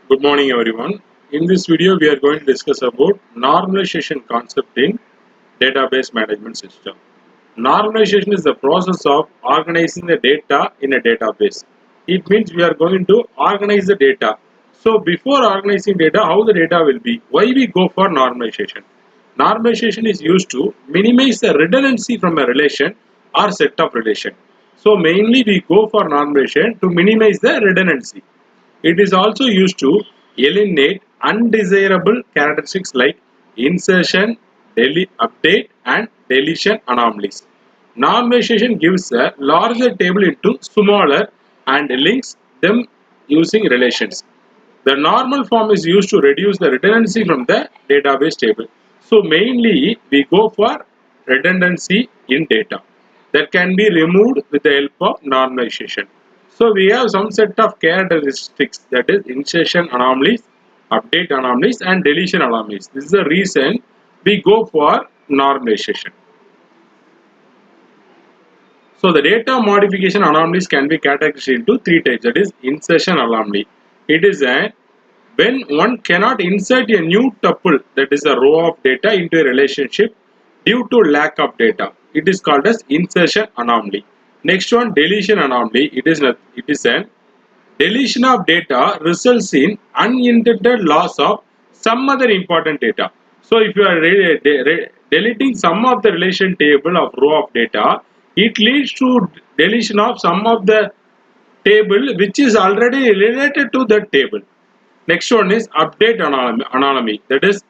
Good morning everyone. In this video we are going to discuss about normalization concept in database management system. Normalization is the process of organizing the data in a database. It means we are going to organize the data. So before organizing data, how the data will be? Why we go for normalization? Normalization is used to minimize the redundancy from a relation or set of relation. So mainly we go for normalization to minimize the redundancy. It is also used to eliminate undesirable characteristics like insertion, update and deletion anomalies. Normalization gives a larger table into smaller and links them using relations. The normal form is used to reduce the redundancy from the database table. So mainly we go for redundancy in data that can be removed with the help of normalization. So we have some set of characteristics, that is insertion anomalies, update anomalies and deletion anomalies. This is the reason we go for normalization. So the data modification anomalies can be categorized into three types, that is insertion anomaly. It is when one cannot insert a new tuple, that is a row of data, into a relationship due to lack of data. It is called as insertion anomaly. Next one, deletion anomaly. It is an deletion of data results in unintended loss of some other important data. So if you are deleting some of the relation table of row of data, it leads to deletion of some of the table which is already related to that table. Next one is update anomaly. That is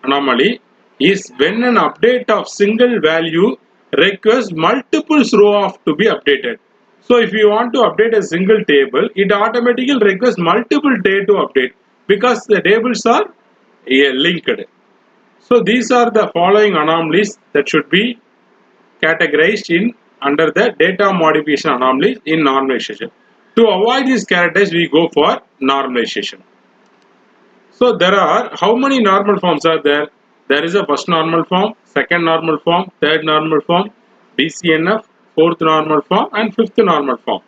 anomaly is when an update of single value requires multiple row of to be updated. So if you want to update a single table, it automatically requires multiple data to update because the tables are linked. So these are the following anomalies that should be categorized in under the data modification anomalies in normalization. To avoid these characters, we go for normalization. So there are, how many normal forms are there? There is a first normal form, second normal form, third normal form, BCNF, fourth normal form and fifth normal form.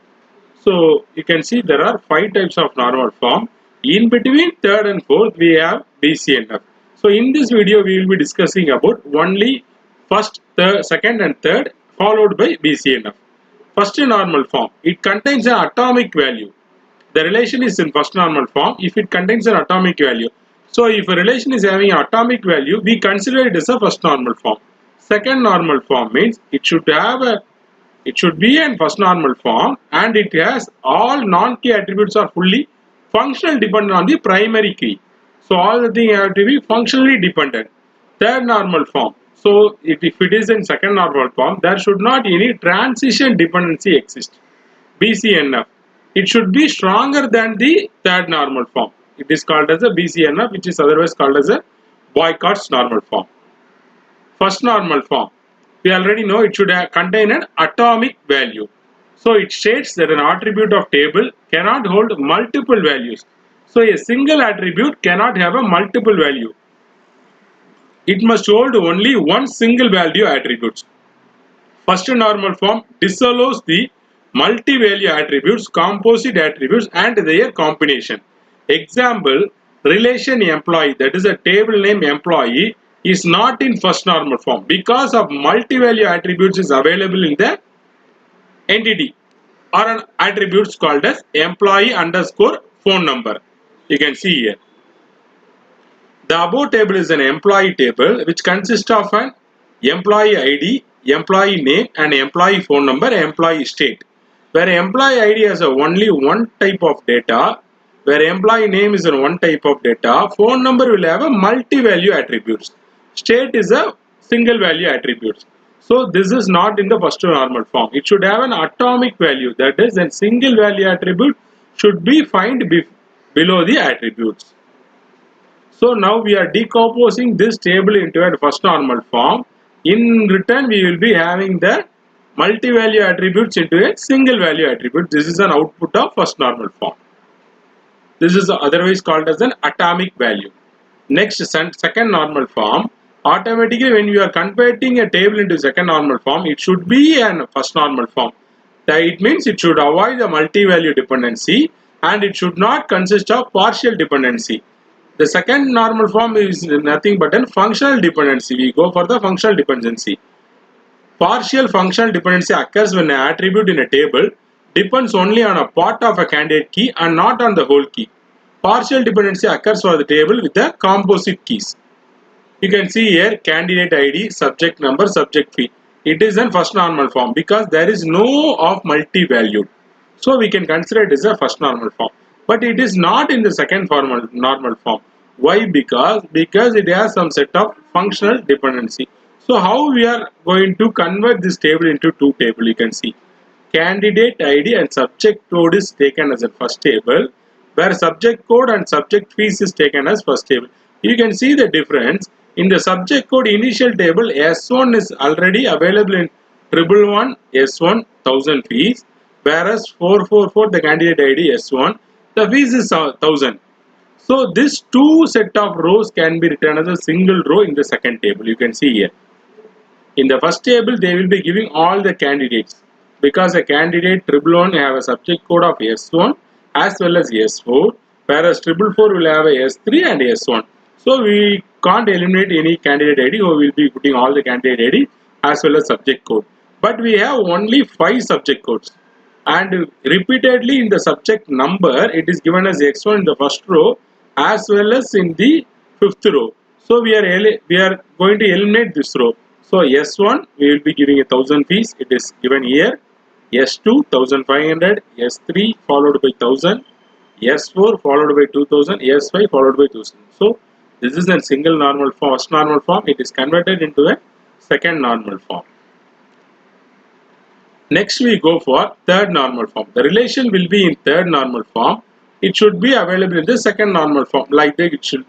So you can see there are 5 types of normal form. In between third and fourth we have BCNF. So in this video we will be discussing about only first, third, second and third followed by BCNF. First normal form, it contains an atomic value. The relation is in first normal form if it contains an atomic value. So if a relation is having an atomic value, we consider it as a first normal form. Second normal form means it should be in first normal form and it has all non-key attributes are fully functional dependent on the primary key. So all the things have to be functionally dependent. Third normal form. So if it is in second normal form, there should not any transition dependency exist. BCNF. It should be stronger than the third normal form. It is called as a BCNF, which is otherwise called as a Boycott's normal form. First normal form, we already know it should contain an atomic value. So it states that an attribute of table cannot hold multiple values. So a single attribute cannot have a multiple value. It must hold only one single value attributes. First normal form disallows the multi-value attributes, composite attributes and their combination. Example, relation employee, that is a table name employee, is not in first normal form because of multi-value attributes is available in the entity or an attributes called as employee underscore phone number. You can see here. The above table is an employee table which consists of an employee ID, employee name and employee phone number, employee state. Where employee ID has only one type of data, where employee name is one type of data, phone number will have a multi-value attributes. State is a single value attributes. So this is not in the first normal form. It should have an atomic value, that is a single value attribute should be found below the attributes. So now we are decomposing this table into a first normal form. In return, we will be having the multi-value attributes into a single value attribute. This is an output of first normal form. This is otherwise called as an atomic value. Next, second normal form. Automatically, when you are converting a table into second normal form, it should be an first normal form. It means it should avoid the multi-value dependency. and it should not consist of partial dependency. The second normal form is nothing but a functional dependency. We go for the functional dependency. Partial functional dependency occurs when an attribute in a table depends only on a part of a candidate key and not on the whole key. Partial dependency occurs for the table with the composite keys. You can see here candidate ID, subject number, subject fee. It is in first normal form because there is no of multi-valued. So we can consider it as a first normal form. But it is not in the second normal form. Why? Because it has some set of functional dependency. So how we are going to convert this table into two tables? You can see candidate ID and subject code is taken as a first table, where subject code and subject fees is taken as first table. You can see the difference. In the subject code initial table, S1 is already available in 111 S1 1000 fees, whereas 444 the candidate ID S1, the fees is 1000. So this two set of rows can be written as a single row in the second table. You can see here. In the first table, they will be giving all the candidates because a candidate 111 have a subject code of S1 as well as S4, whereas 444 will have a S3 and S1. So we can't eliminate any candidate ID, or we will be putting all the candidate ID as well as subject code. But we have only 5 subject codes, and repeatedly in the subject number it is given as X1 in the first row as well as in the fifth row. So we are going to eliminate this row. So S1 we will be giving 1000 fees. It is given here. S2 1500, S3 followed by 1000, S4 followed by 2000, S5 followed by 1000. So this is a single normal form, first normal form. It is converted into a second normal form. Next we go for third normal form. The relation will be in third normal form. It should be available in the second normal form. Like that it should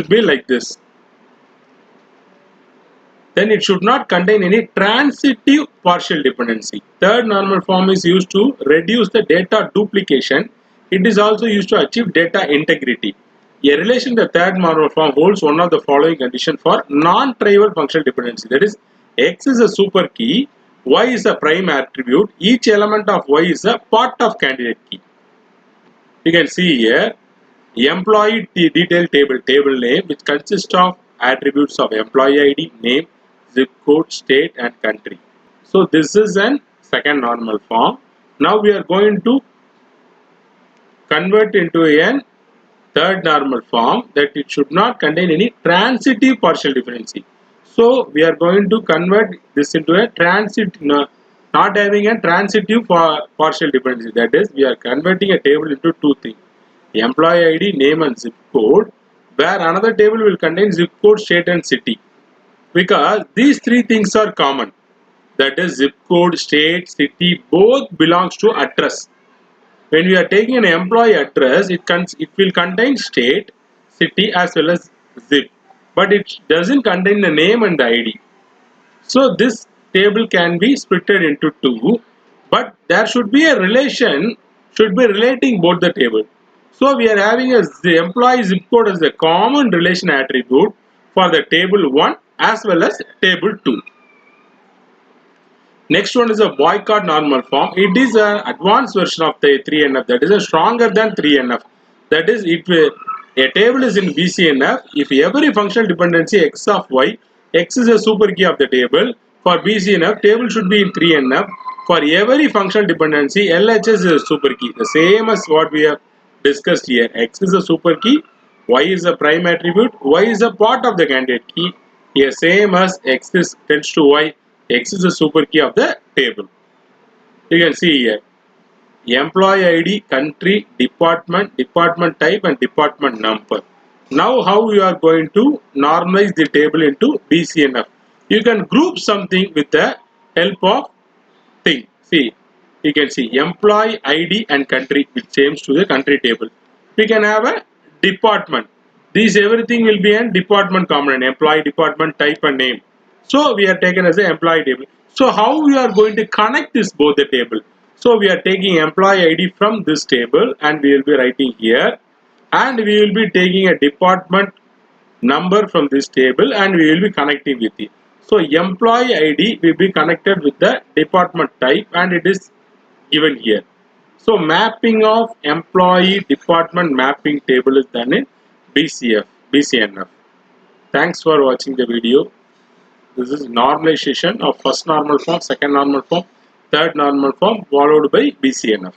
be like this. Then it should not contain any transitive partial dependency. Third normal form is used to reduce the data duplication. It is also used to achieve data integrity. A relation in the third normal form holds one of the following conditions for non-trivial functional dependency. That is, X is a super key, Y is a prime attribute, each element of Y is a part of candidate key. You can see here, employee detail table name, which consists of attributes of employee ID, name, zip code, state and country. So this is an second normal form. Now we are going to convert into a third normal form, that it should not contain any transitive partial dependency. So we are going to convert this into a not having a transitive partial dependency. That is, we are converting a table into two things: employee ID, name and zip code, where another table will contain zip code, state and city, because these three things are common. That is, zip code, state, city both belongs to address. When we are taking an employee address, it will contain state, city as well as zip, but it doesn't contain the name and the ID. So this table can be splitted into two, but there should be a relation, should be relating both the table. So we are having the employee zip code as a common relation attribute for the table 1 as well as table 2. Next one is a boycott normal form. It is an advanced version of the 3NF, that is a stronger than 3NF. That is, if a table is in BCNF, if every functional dependency X of Y, X is a super key of the table. For BCNF, table should be in 3NF. For every functional dependency, LHS is a super key. The same as what we have discussed here. X is a super key, Y is a prime attribute, Y is a part of the candidate key. Here same as X is tends to Y, X is the super key of the table. You can see here employee ID, country, department, department type and department number. Now how you are going to normalize the table into BCNF? You can group something with the help of thing. See, you can see employee ID and country, which changes to the country table. We can have a department. These everything will be a department component, employee, department, type and name. So we are taken as an employee table. So how we are going to connect this both the table? So we are taking employee ID from this table and we will be writing here, and we will be taking a department number from this table and we will be connecting with it. So employee ID will be connected with the department type and it is given here. So mapping of employee department mapping table is done in BCNF. Thanks for watching the video. This is normalization of first normal form, second normal form, third normal form followed by BCNF.